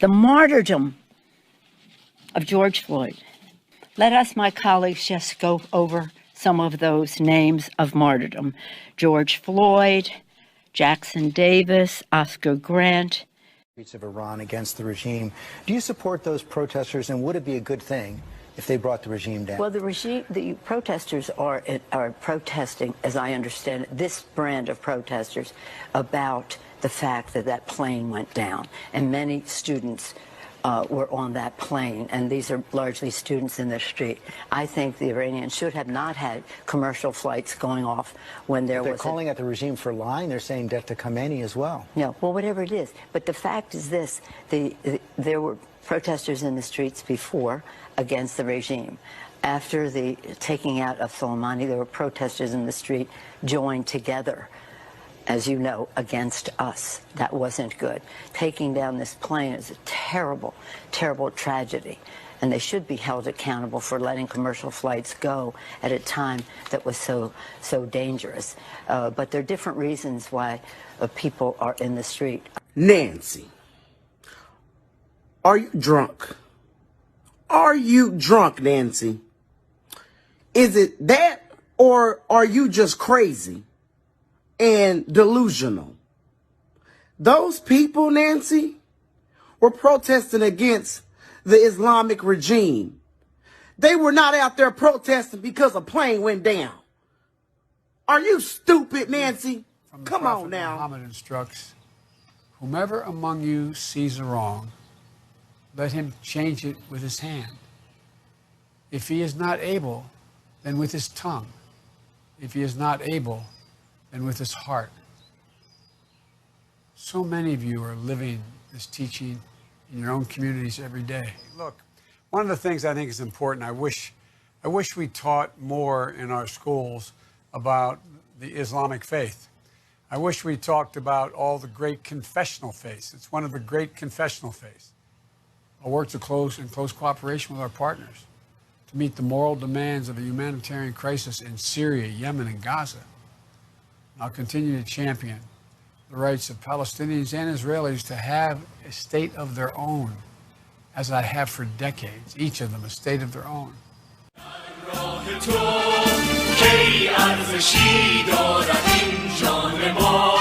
the martyrdom of George Floyd. Let us, my colleagues, just go over some of those names of martyrdom. George Floyd, Jackson Davis, Oscar Grant. Of Iran against the regime. Do you support those protesters, and would it be a good thing if they brought the regime down? Well, the protesters are protesting, as I understand it, this brand of protesters about the fact that that plane went down, and many students were on that plane, and these are largely students in the street. I think the Iranians should have not had commercial flights going off when there was... They're calling out the regime for lying. They're saying death to Khamenei as well. No, well, whatever it is. But the fact is this, there were protesters in the streets before against the regime. After the taking out of Soleimani, there were protesters in the street joined together, as you know, against us. That wasn't good. Taking down this plane is a terrible, terrible tragedy. And they should be held accountable for letting commercial flights go at a time that was so dangerous. But there are different reasons why people are in the street. Nancy, are you drunk? Are you drunk, Nancy? Is it that, or are you just crazy and delusional? Those people, Nancy, were protesting against the Islamic regime. They were not out there protesting because a plane went down. Are you stupid, Nancy? Come on now. Muhammad instructs, whomever among you sees a wrong, let him change it with his hand. If he is not able, then with his tongue. If he is not able, and with his heart. So many of you are living this teaching in your own communities every day. Look, one of the things I think is important, I wish we taught more in our schools about the Islamic faith. I wish we talked about all the great confessional faiths. It's one of the great confessional faiths. I'll work in close cooperation with our partners to meet the moral demands of a humanitarian crisis in Syria, Yemen, and Gaza. I'll continue to champion the rights of Palestinians and Israelis to have a state of their own, as I have for decades, each of them a state of their own. همراه تو کی ارزشی دارد این جان ما